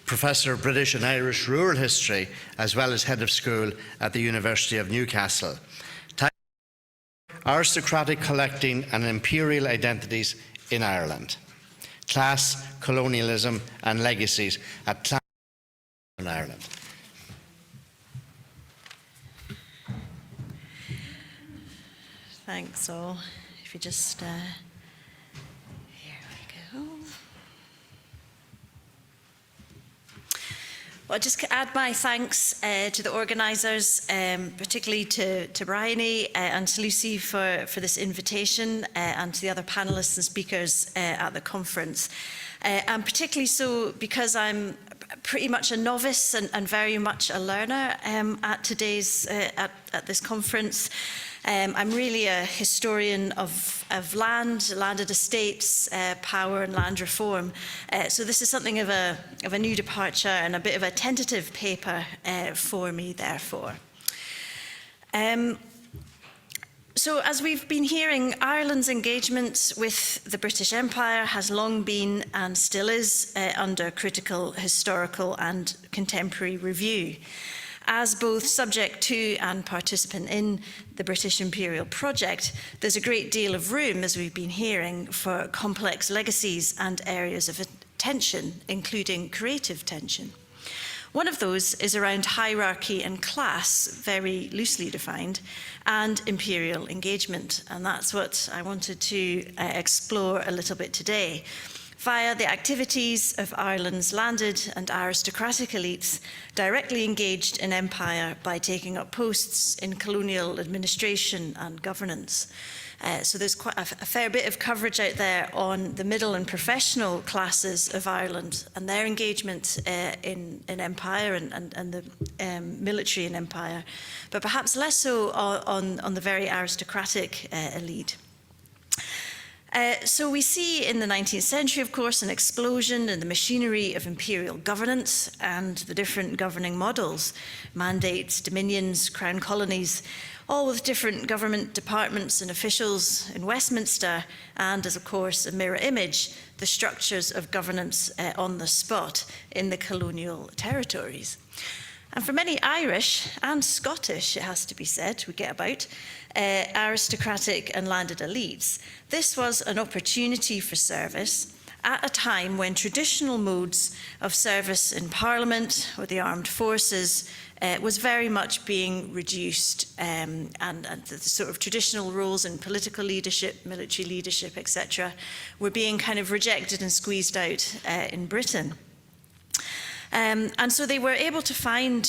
Professor of British and Irish Rural History, as well as Head of School at the University of Newcastle. Aristocratic Collecting and Imperial Identities in Ireland. Class, Colonialism and Legacies at Class in Ireland. Thanks all. If you just, here we go. Well, I'll just add my thanks to the organisers, particularly to Bryony and to Lucy for this invitation, and to the other panellists and speakers at the conference. And particularly so because I'm pretty much a novice and very much a learner at today's, at this conference. I'm really a historian of landed estates, power and land reform. So this is something of a new departure and a bit of a tentative paper for me, therefore. So as we've been hearing, Ireland's engagement with the British Empire has long been and still is under critical historical and contemporary review. As both subject to and participant in the British imperial project, there's a great deal of room, as we've been hearing, for complex legacies and areas of tension, including creative tension. One of those is around hierarchy and class, very loosely defined, and imperial engagement. And that's what I wanted to explore a little bit today, via the activities of Ireland's landed and aristocratic elites directly engaged in empire by taking up posts in colonial administration and governance. So there's quite a fair bit of coverage out there on the middle and professional classes of Ireland and their engagement in empire and the military in empire, but perhaps less so on the very aristocratic elite. So we see in the 19th century, of course, an explosion in the machinery of imperial governance and the different governing models, mandates, dominions, crown colonies, all with different government departments and officials in Westminster, and as, of course, a mirror image, the structures of governance on the spot in the colonial territories. And for many Irish and Scottish, it has to be said, we get about, aristocratic and landed elites, this was an opportunity for service at a time when traditional modes of service in Parliament or the armed forces was very much being reduced, and the sort of traditional roles in political leadership, military leadership, etc., were being kind of rejected and squeezed out in Britain. And so they were able to find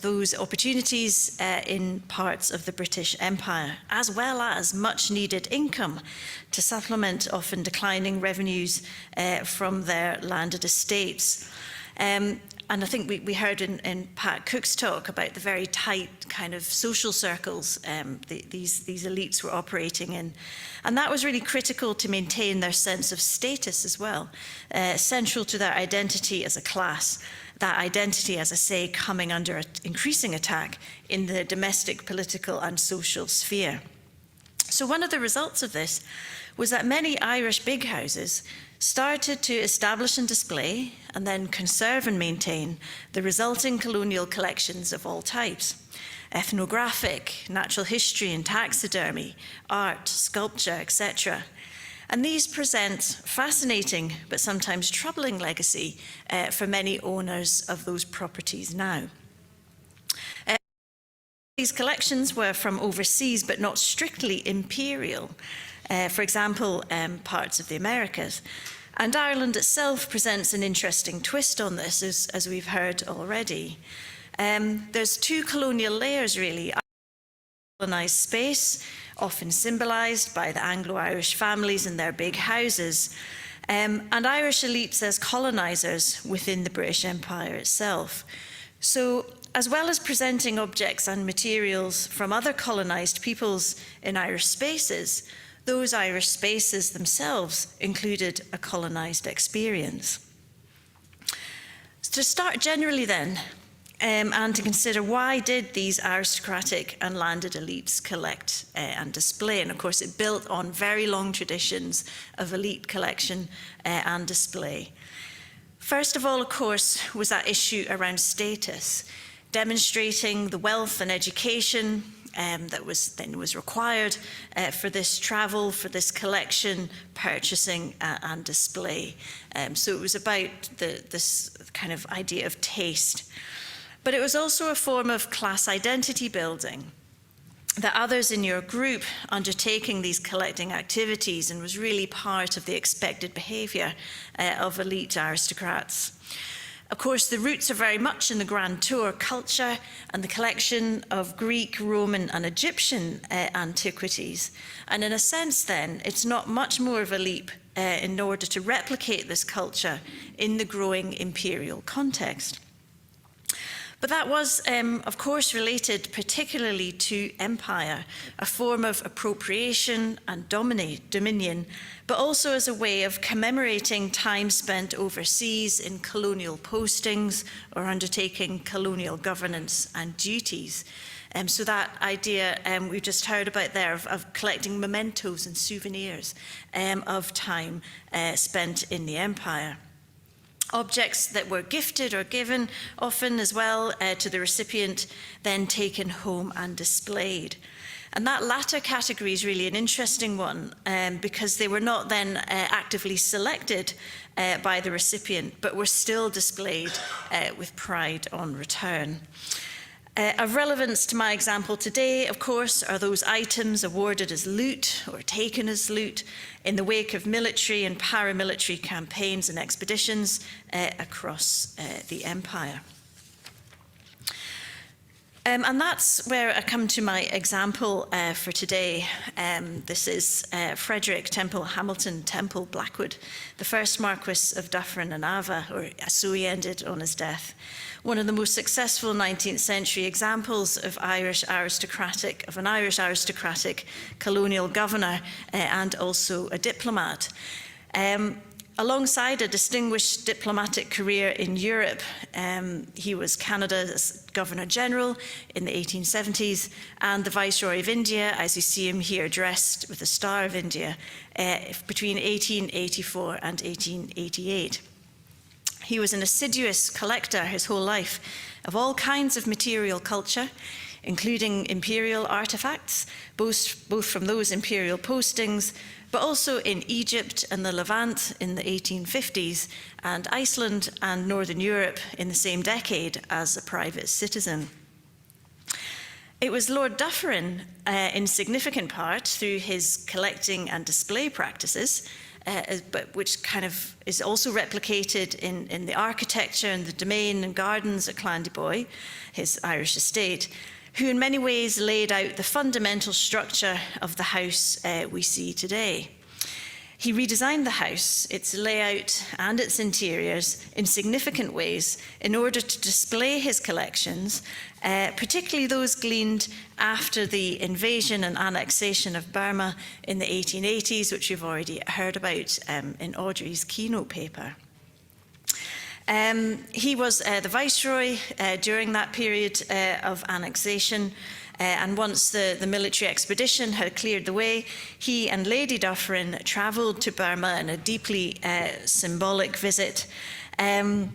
those opportunities in parts of the British Empire, as well as much needed income to supplement often declining revenues from their landed estates. And I think we heard in Pat Cook's talk about the very tight kind of social circles these elites were operating in. And that was really critical to maintain their sense of status as well, central to their identity as a class. That identity, as I say, coming under increasing attack in the domestic, political and social sphere. So one of the results of this was that many Irish big houses started to establish and display, and then conserve and maintain, the resulting colonial collections of all types: ethnographic, natural history and taxidermy, art, sculpture, etc. And these present fascinating but sometimes troubling legacy for many owners of those properties now. These collections were from overseas, but not strictly imperial. For example, parts of the Americas. And Ireland itself presents an interesting twist on this, as we've heard already. There's two colonial layers, really. Colonised space, often symbolised by the Anglo-Irish families and their big houses, and Irish elites as colonisers within the British Empire itself. So, as well as presenting objects and materials from other colonised peoples in Irish spaces, those Irish spaces themselves included a colonised experience. So to start generally then, and to consider why did these aristocratic and landed elites collect and display. And of course it built on very long traditions of elite collection and display. First of all, of course, was that issue around status, demonstrating the wealth and education that was required for this travel, for this collection, purchasing and display. So it was about this kind of idea of taste. But it was also a form of class identity building, that others in your group undertaking these collecting activities and was really part of the expected behaviour of elite aristocrats. Of course, the roots are very much in the Grand Tour culture and the collection of Greek, Roman and Egyptian antiquities. And in a sense then, it's not much more of a leap in order to replicate this culture in the growing imperial context. But that was, of course, related particularly to empire, a form of appropriation and dominion, but also as a way of commemorating time spent overseas in colonial postings or undertaking colonial governance and duties. So that idea we just heard about there of collecting mementos and souvenirs of time spent in the empire. Objects that were gifted or given, often as well to the recipient, then taken home and displayed. And that latter category is really an interesting one because they were not then actively selected by the recipient, but were still displayed with pride on return. Of relevance to my example today, of course, are those items awarded as loot or taken as loot in the wake of military and paramilitary campaigns and expeditions across the empire. And that's where I come to my example for today. This is Frederick Temple Hamilton Temple Blackwood, the first Marquess of Dufferin and Ava, or so he ended on his death. One of the most successful 19th century examples of an Irish aristocratic colonial governor and also a diplomat. Alongside a distinguished diplomatic career in Europe, he was Canada's Governor-General in the 1870s and the Viceroy of India, as you see him here dressed with the Star of India, between 1884 and 1888. He was an assiduous collector his whole life of all kinds of material culture, including imperial artifacts, both from those imperial postings, but also in Egypt and the Levant in the 1850s, and Iceland and Northern Europe in the same decade as a private citizen. It was Lord Dufferin, in significant part through his collecting and display practices, but which kind of is also replicated in the architecture and the domain and gardens at Clandeboy, his Irish estate, who in many ways laid out the fundamental structure of the house we see today. He redesigned the house, its layout and its interiors in significant ways in order to display his collections, particularly those gleaned after the invasion and annexation of Burma in the 1880s, which you've already heard about in Audrey's keynote paper. He was the Viceroy during that period of annexation, and once the military expedition had cleared the way, he and Lady Dufferin travelled to Burma in a deeply symbolic visit. In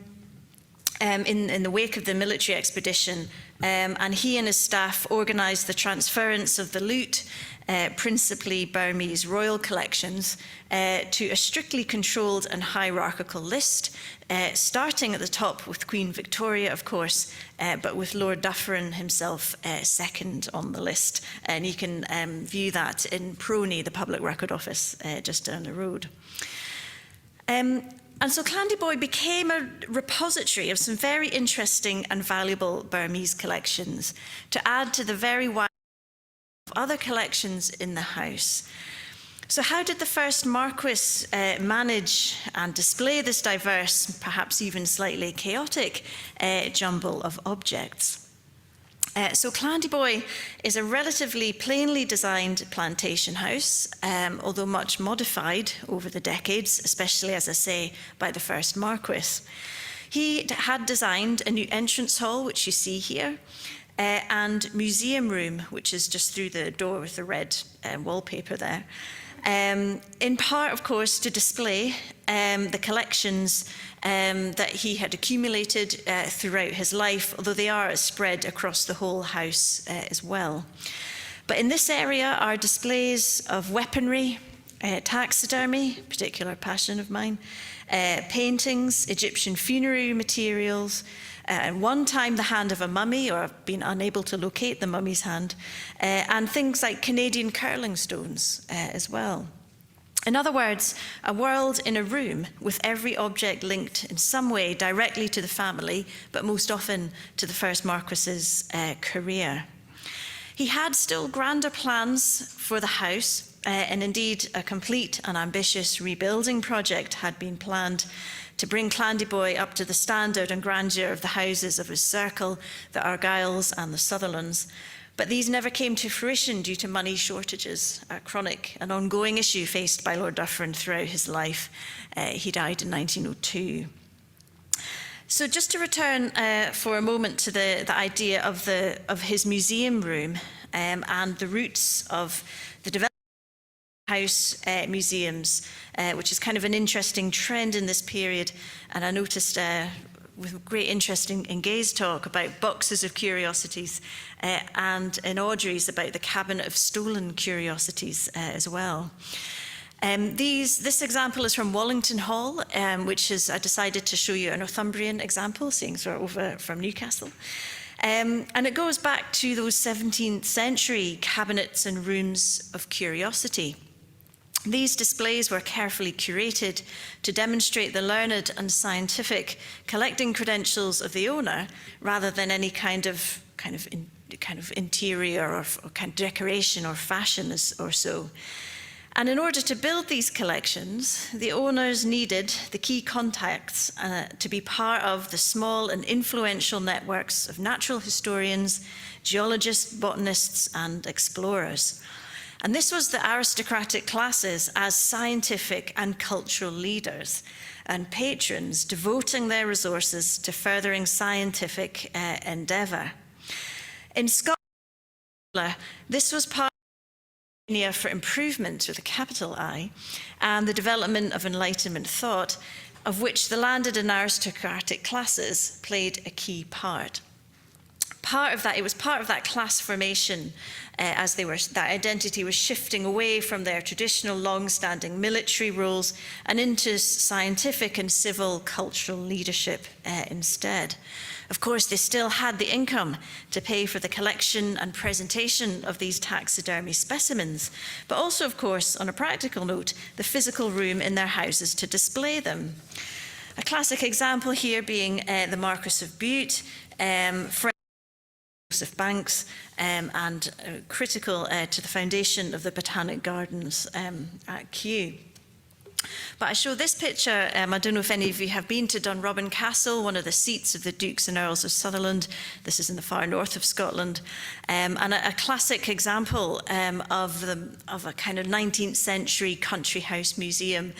the wake of the military expedition, and he and his staff organised the transference of the loot, principally Burmese royal collections, to a strictly controlled and hierarchical list, starting at the top with Queen Victoria, of course, but with Lord Dufferin himself second on the list. And you can view that in Prony, the Public Record Office, just down the road. And so Clandeboy became a repository of some very interesting and valuable Burmese collections to add to the very wide of other collections in the house. So how did the first Marquess manage and display this diverse, perhaps even slightly chaotic jumble of objects? So Clandeboy is a relatively plainly designed plantation house, although much modified over the decades, especially, as I say, by the first Marquess. He had designed a new entrance hall, which you see here, and museum room, which is just through the door with the red wallpaper there. In part, of course, to display the collections that he had accumulated throughout his life, although they are spread across the whole house as well. But in this area are displays of weaponry, taxidermy, particular passion of mine, paintings, Egyptian funerary materials, and one time the hand of a mummy, or I've been unable to locate the mummy's hand, and things like Canadian curling stones as well. In other words, a world in a room with every object linked in some way directly to the family, but most often to the first Marquess's career. He had still grander plans for the house, and indeed a complete and ambitious rebuilding project had been planned to bring Clandeboye up to the standard and grandeur of the houses of his circle, the Argyles and the Sutherlands. But these never came to fruition due to money shortages, a chronic and ongoing issue faced by Lord Dufferin throughout his life. He died in 1902. So just to return for a moment to the idea of his museum room and the roots of the development of house museums, which is kind of an interesting trend in this period. And I noticed with great interest in Gay's talk about boxes of curiosities and in Audrey's about the cabinet of stolen curiosities as well. This example is from Wallington Hall, which is, I decided to show you a Northumbrian example, seeing we're over from Newcastle. And it goes back to those 17th century cabinets and rooms of curiosity. These displays were carefully curated to demonstrate the learned and scientific collecting credentials of the owner, rather than any kind of interior or kind of decoration or fashion or so. And in order to build these collections, the owners needed the key contacts to be part of the small and influential networks of natural historians, geologists, botanists, and explorers. And this was the aristocratic classes as scientific and cultural leaders and patrons, devoting their resources to furthering scientific endeavour. In Scotland, this was part for improvement with a capital I, and the development of Enlightenment thought, of which the landed and aristocratic classes played a key part. It was part of that class formation as that identity was shifting away from their traditional long-standing military roles and into scientific and civil cultural leadership instead. Of course, they still had the income to pay for the collection and presentation of these taxidermy specimens, but also, of course, on a practical note, the physical room in their houses to display them. A classic example here being the Marquess of Bute, Joseph Banks, and critical to the foundation of the Botanic Gardens at Kew. But I show this picture, I don't know if any of you have been to Dunrobin Castle, one of the seats of the Dukes and Earls of Sutherland. This is in the far north of Scotland. And a classic example of a kind of 19th century country house museum.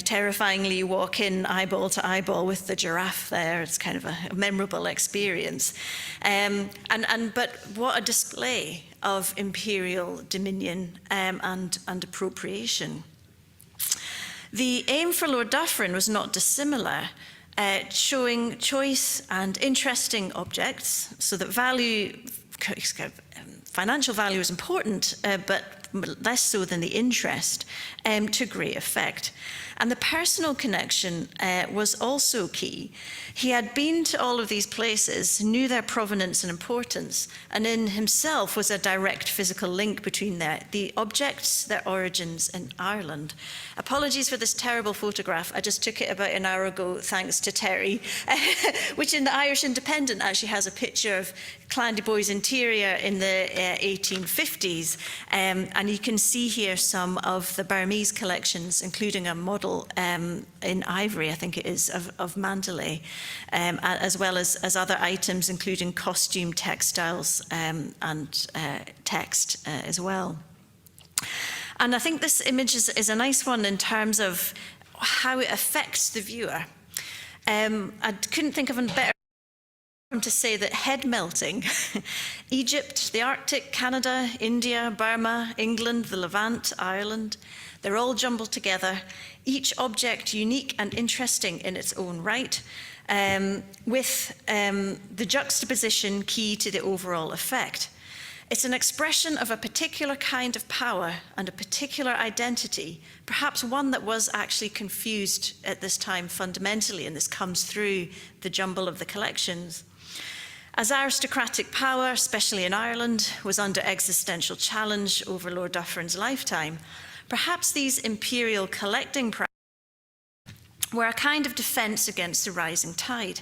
Terrifyingly, you walk in eyeball to eyeball with the giraffe there. It's kind of a memorable experience. But what a display of imperial dominion and appropriation. The aim for Lord Dufferin was not dissimilar, showing choice and interesting objects, so that financial value is important, but less so than the interest, to great effect. And the personal connection was also key. He had been to all of these places, knew their provenance and importance, and in himself was a direct physical link between the objects, their origins in Ireland. Apologies for this terrible photograph. I just took it about an hour ago, thanks to Terry, which in the Irish Independent actually has a picture of Clandeboye's interior in the 1850s. And you can see here some of the Burmese collections, including a model in ivory, I think it is, of Mandalay, as well as other items, including costume, textiles, and text as well. And I think this image is a nice one in terms of how it affects the viewer. I couldn't think of a better to say that head melting, Egypt, the Arctic, Canada, India, Burma, England, the Levant, Ireland, They're all jumbled together, each object unique and interesting in its own right, with the juxtaposition key to the overall effect. It's an expression of a particular kind of power and a particular identity, perhaps one that was actually confused at this time fundamentally, and this comes through the jumble of the collections. As aristocratic power, especially in Ireland, was under existential challenge over Lord Dufferin's lifetime, perhaps these imperial collecting practices were a kind of defence against the rising tide.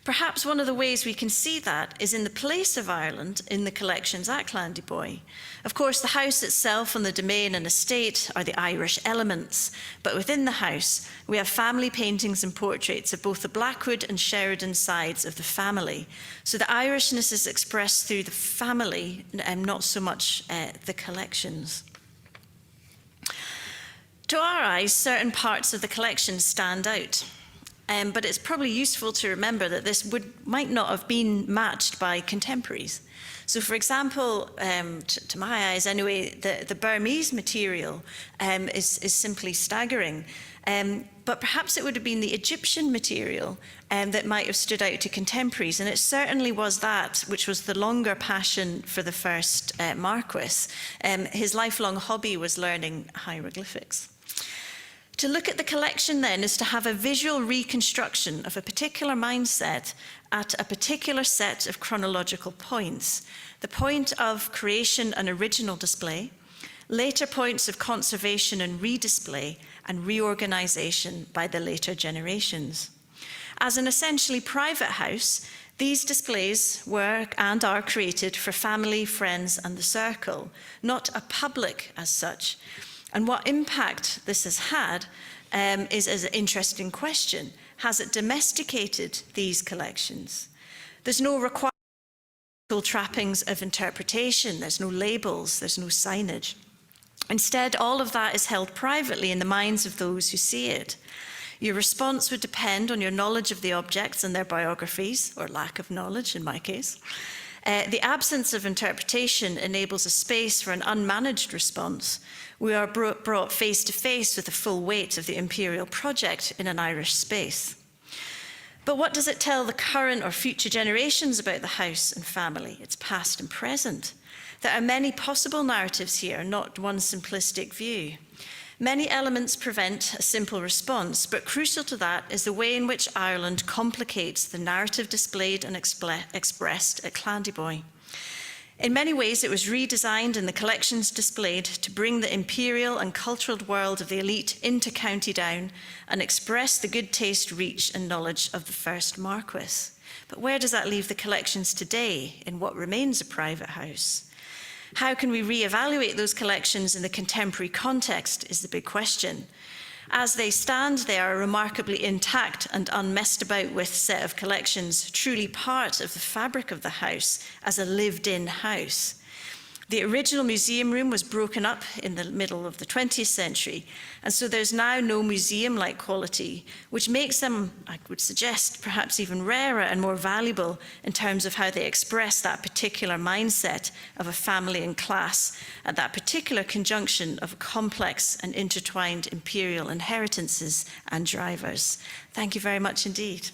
Perhaps one of the ways we can see that is in the place of Ireland in the collections at Clandeboy. Of course, the house itself and the domain and estate are the Irish elements, but within the house, we have family paintings and portraits of both the Blackwood and Sheridan sides of the family. So the Irishness is expressed through the family and not so much the collections. To our eyes, certain parts of the collection stand out. But it's probably useful to remember that this might not have been matched by contemporaries. So, for example, to my eyes anyway, the Burmese material is simply staggering. But perhaps it would have been the Egyptian material that might have stood out to contemporaries, and it certainly was that which was the longer passion for the first Marquess. His lifelong hobby was learning hieroglyphics. To look at the collection then is to have a visual reconstruction of a particular mindset at a particular set of chronological points. The point of creation and original display, later points of conservation and redisplay, and reorganization by the later generations. As an essentially private house, these displays were and are created for family, friends, and the circle, not a public as such. And what impact this has had is an interesting question. Has it domesticated these collections? There's no requirement trappings of interpretation. There's no labels. There's no signage. Instead, all of that is held privately in the minds of those who see it. Your response would depend on your knowledge of the objects and their biographies, or lack of knowledge in my case. The absence of interpretation enables a space for an unmanaged response. We are brought face to face with the full weight of the imperial project in an Irish space. But what does it tell the current or future generations about the house and family, its past and present? There are many possible narratives here, not one simplistic view. Many elements prevent a simple response, but crucial to that is the way in which Ireland complicates the narrative displayed and expressed at Clandeboy. In many ways, it was redesigned and the collections displayed to bring the imperial and cultural world of the elite into County Down and express the good taste, reach and knowledge of the first Marquess. But where does that leave the collections today in what remains a private house? How can we re-evaluate those collections in the contemporary context is the big question. As they stand, they are a remarkably intact and unmessed about with set of collections, truly part of the fabric of the house as a lived-in house. The original museum room was broken up in the middle of the 20th century, and so there's now no museum-like quality, which makes them, I would suggest, perhaps even rarer and more valuable in terms of how they express that particular mindset of a family and class at that particular conjunction of complex and intertwined imperial inheritances and drivers. Thank you very much indeed.